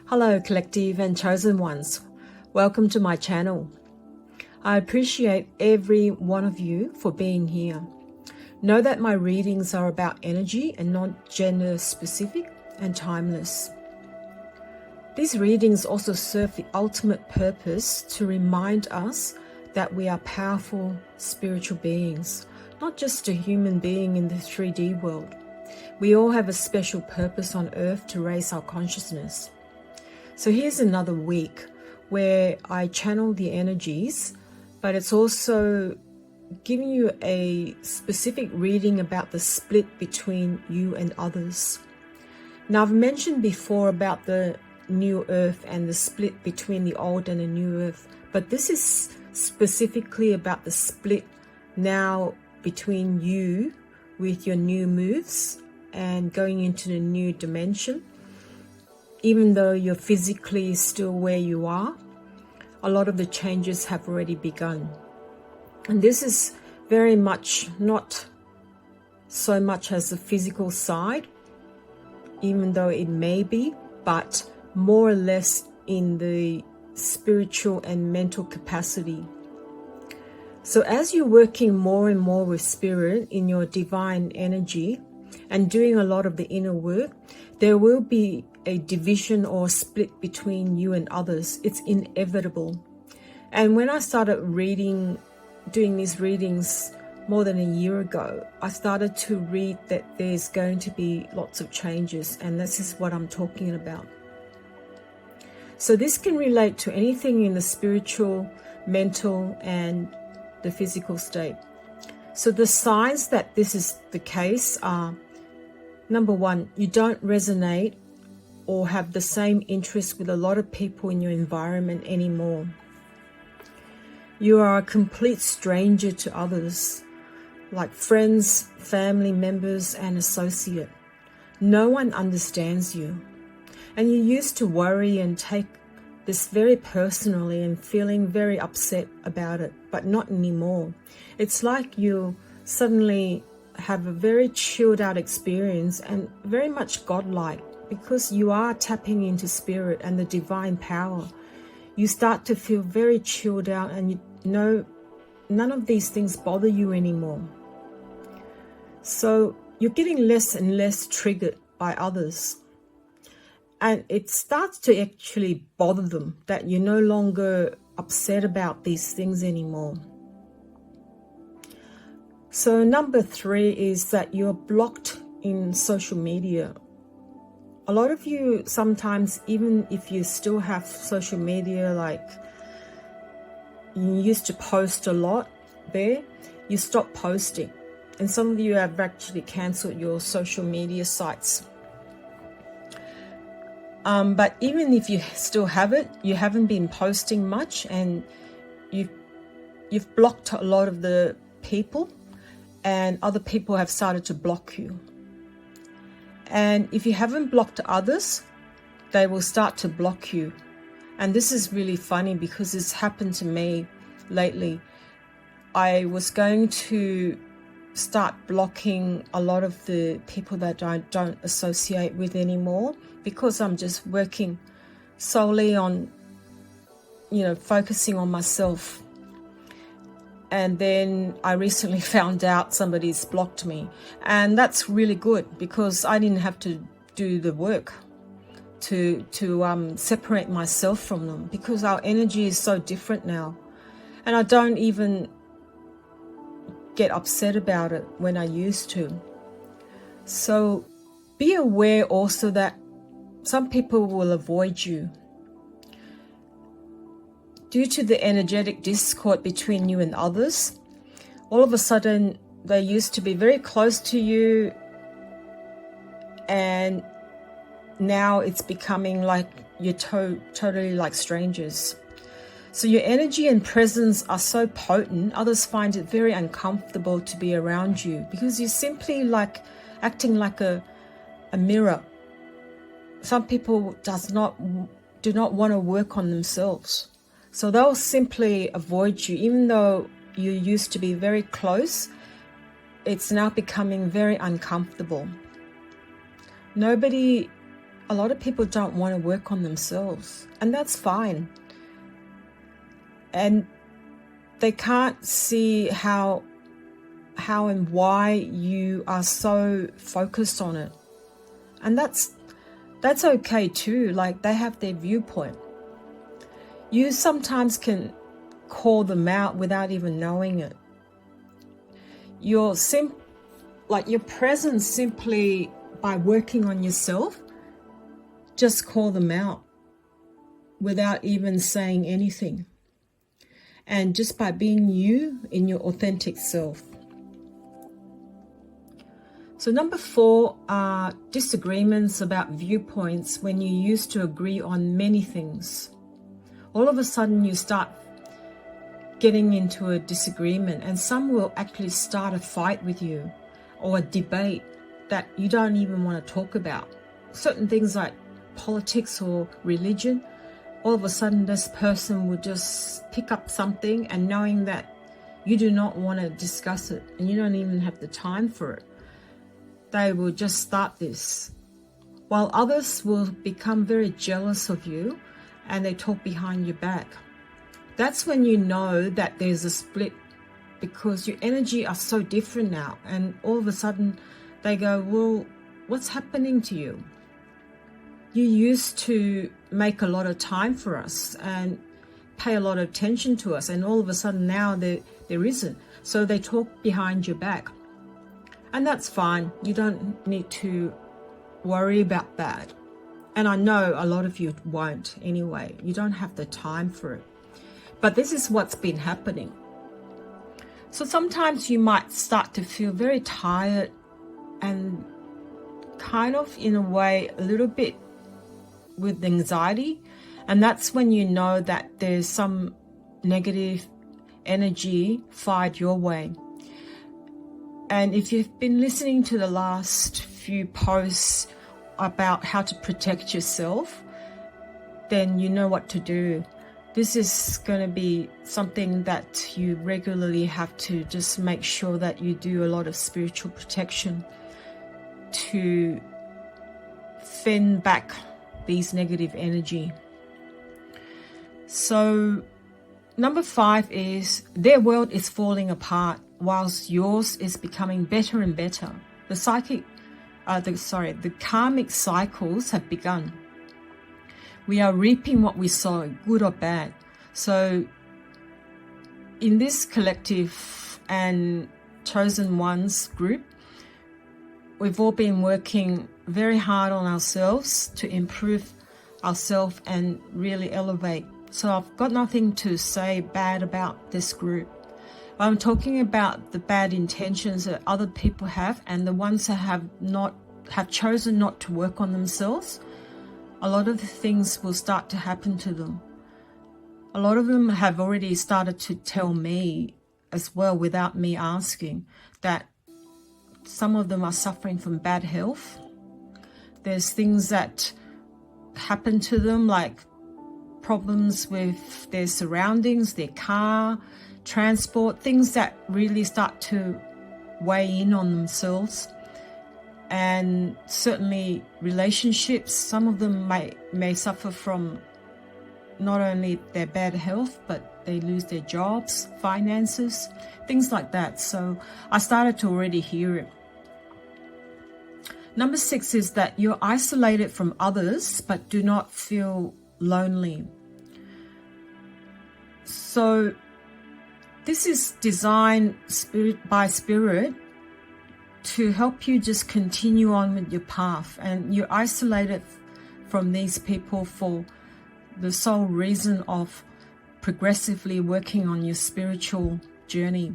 Hello collective and chosen ones, welcome to my channel. I appreciate every one of you for being here. Know that my readings are about energy and not gender specific and timeless. These readings also serve the ultimate purpose to remind us that we are powerful spiritual beings, not just a human being in the 3D world. We all have a special purpose on earth to raise our consciousness. So here's another week where I channel the energies, but it's also giving you a specific reading about the split between you and others. Now, I've mentioned before about the new earth and the split between the old and the new earth, but this is specifically about the split now between you with your new moves and going into the new dimension. Even though you're physically still where you are, a lot of the changes have already begun. And this is very much not so much as the physical side, even though it may be, but more or less in the spiritual and mental capacity. So as you're working more and more with spirit in your divine energy and doing a lot of the inner work, there will be a division or split between you and others. It's inevitable. And when I started doing these readings more than a year ago, I started to read that there's going to be lots of changes, and this is what I'm talking about. So this can relate to anything in the spiritual, mental, and the physical state. So the signs that this is the case are, number one, you don't resonate or have the same interest with a lot of people in your environment anymore. You are a complete stranger to others, like friends, family members, and associates. No one understands you. And you used to worry and take this very personally and feeling very upset about it, but not anymore. It's like you suddenly have a very chilled out experience and very much godlike, because you are tapping into spirit and the divine power. You start to feel very chilled out, and you know none of these things bother you anymore. So you're getting less and less triggered by others. And it starts to actually bother them that you're no longer upset about these things anymore. So number 3 is that you're blocked in social media. A lot of you sometimes, even if you still have social media, like you used to post a lot there, you stop posting. And some of you have actually cancelled your social media sites. But even if you still have it, you haven't been posting much, and you've blocked a lot of the people, and other people have started to block you. And if you haven't blocked others, they will start to block you. And this is really funny because it's happened to me lately. I was going to start blocking a lot of the people that I don't associate with anymore, because I'm just working solely on, focusing on myself. And then I recently found out somebody's blocked me. And that's really good, because I didn't have to do the work to separate myself from them, because our energy is so different now. And I don't even get upset about it when I used to. So be aware also that some people will avoid you due to the energetic discord between you and others. All of a sudden, they used to be very close to you, and now it's becoming like you're totally like strangers. So your energy and presence are so potent, others find it very uncomfortable to be around you, because you're simply like acting like a mirror. Some people do not want to work on themselves. So they'll simply avoid you. Even though you used to be very close, it's now becoming very uncomfortable. Nobody a lot of people don't want to work on themselves, and that's fine. And they can't see how and why you are so focused on it. And that's okay too. Like, they have their viewpoint. You sometimes can call them out without even knowing it. Your presence, simply by working on yourself, just call them out without even saying anything. And just by being you in your authentic self. So number 4 are disagreements about viewpoints when you used to agree on many things. All of a sudden you start getting into a disagreement, and some will actually start a fight with you or a debate that you don't even want to talk about. Certain things like politics or religion, all of a sudden this person will just pick up something, and knowing that you do not want to discuss it and you don't even have the time for it, they will just start this. While others will become very jealous of you and they talk behind your back. That's when you know that there's a split, because your energy are so different now, and all of a sudden they go, well, what's happening to you? You used to make a lot of time for us and pay a lot of attention to us, and all of a sudden now there isn't. So they talk behind your back. And that's fine. You don't need to worry about that. And I know a lot of you won't anyway. You don't have the time for it. But this is what's been happening. So sometimes you might start to feel very tired and kind of, in a way, a little bit with anxiety. And that's when you know that there's some negative energy fired your way. And if you've been listening to the last few posts about how to protect yourself, then you know what to do. This is going to be something that you regularly have to just make sure that you do a lot of spiritual protection to fend back these negative energy. So number 5 is their world is falling apart whilst yours is becoming better and better. The karmic cycles have begun. We are reaping what we sow, good or bad. So in this collective and chosen ones group, we've all been working very hard on ourselves to improve ourselves and really elevate. So I've got nothing to say bad about this group. I'm talking about the bad intentions that other people have, and the ones that have chosen not to work on themselves. A lot of the things will start to happen to them. A lot of them have already started to tell me as well, without me asking, that some of them are suffering from bad health. There's things that happen to them, like problems with their surroundings, their car, transport, things that really start to weigh in on themselves. And certainly relationships, some of them may suffer from not only their bad health, but they lose their jobs, finances, things like that. So I started to already hear it. Number 6 is that you're isolated from others, but do not feel lonely. So this is designed by spirit to help you just continue on with your path, and you're isolated from these people for the sole reason of progressively working on your spiritual journey.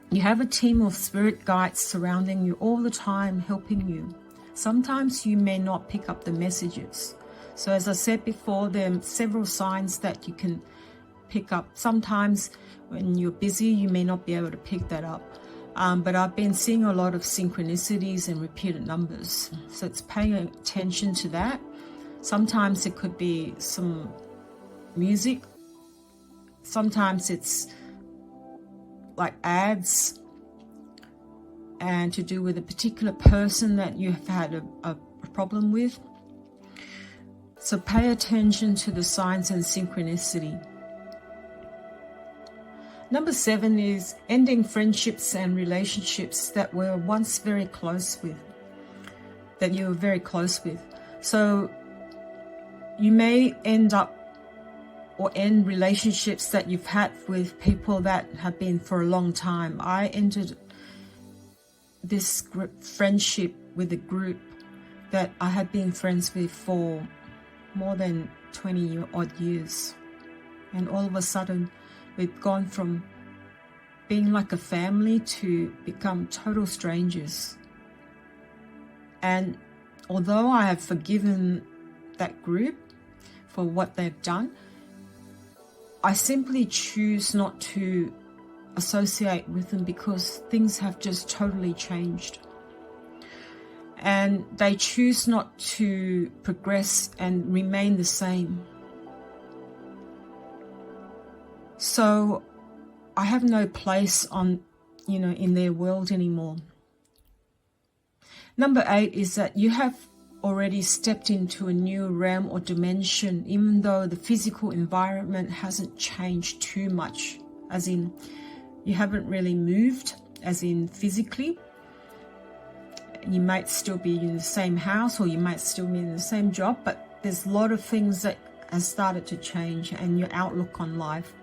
You have a team of spirit guides surrounding you all the time, helping you. Sometimes you may not pick up the messages. So as I said before, there are several signs that you can pick up. Sometimes when you're busy, you may not be able to pick that up. But I've been seeing a lot of synchronicities and repeated numbers. So it's paying attention to that. Sometimes it could be some music. Sometimes it's like ads and to do with a particular person that you have had a problem with. So pay attention to the signs and synchronicity. Number 7 is ending friendships and relationships that were once very close with, that you were very close with. So you may end up or end relationships that you've had with people that have been for a long time. I entered this friendship with a group that I had been friends with for more than 20 odd years. And all of a sudden, we've gone from being like a family to become total strangers. And although I have forgiven that group for what they've done, I simply choose not to associate with them because things have just totally changed. And they choose not to progress and remain the same. So I have no place in their world anymore. Number 8 is that you have already stepped into a new realm or dimension, even though the physical environment hasn't changed too much, as in you haven't really moved, as in physically. You might still be in the same house or you might still be in the same job, but there's a lot of things that have started to change, and your outlook on life.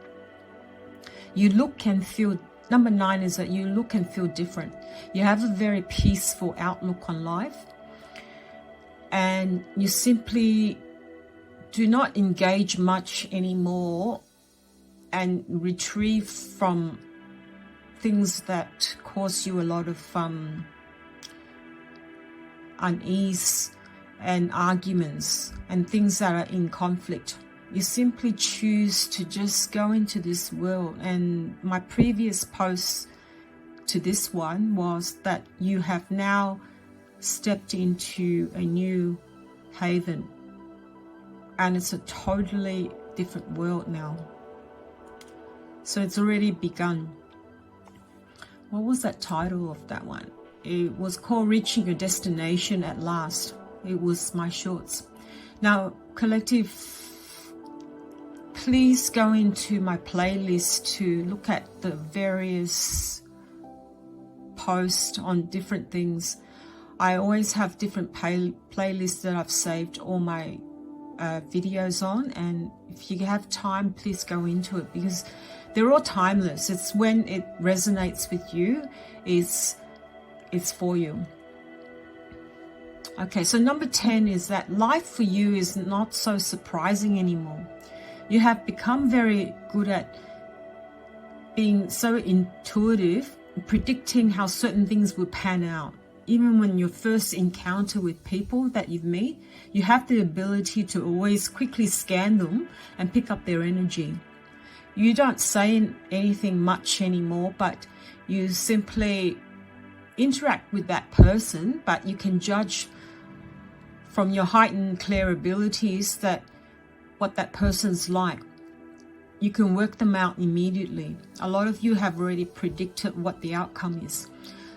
You look and feel, number 9 is that you look and feel different. You have a very peaceful outlook on life, and you simply do not engage much anymore and retrieve from things that cause you a lot of unease and arguments and things that are in conflict. You simply choose to just go into this world. And my previous post to this one was that you have now stepped into a new haven, and it's a totally different world now. So it's already begun. What was that title of that one? It was called Reaching Your Destination at Last. It was my shorts. Now, collective, please go into my playlist to look at the various posts on different things. I always have different playlists that I've saved all my videos on, and if you have time, please go into it because they're all timeless. It's when it resonates with you, it's for you. Okay, so number 10 is that life for you is not so surprising anymore. You have become very good at being so intuitive, predicting how certain things will pan out. Even when you first encounter with people that you've met, you have the ability to always quickly scan them and pick up their energy. You don't say anything much anymore, but you simply interact with that person, but you can judge from your heightened clear abilities that what that person's like. You can work them out immediately. A lot of you have already predicted what the outcome is.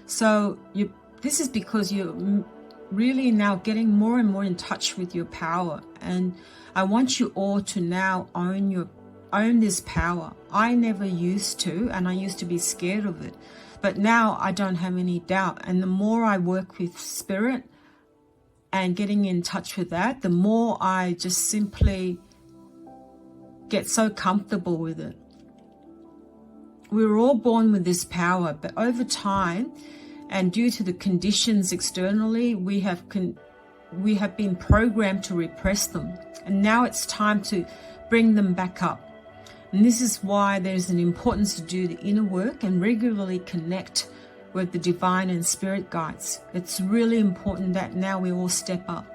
So this is because you're really now getting more and more in touch with your power. And I want you all to now own this power. I never used to, and I used to be scared of it. But now I don't have any doubt. And the more I work with spirit and getting in touch with that, the more I just simply get so comfortable with it. We were all born with this power, but over time, and due to the conditions externally, we have been programmed to repress them. And now it's time to bring them back up. And this is why there's an importance to do the inner work and regularly connect with the divine and spirit guides. It's really important that now we all step up.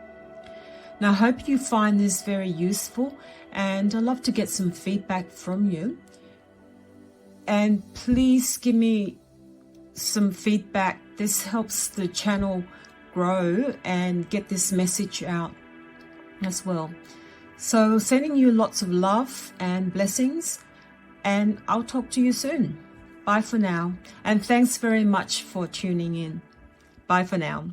Now, I hope you find this very useful, and I'd love to get some feedback from you. And please give me some feedback. This helps the channel grow and get this message out as well. So sending you lots of love and blessings, and I'll talk to you soon. Bye for now, and thanks very much for tuning in. Bye for now.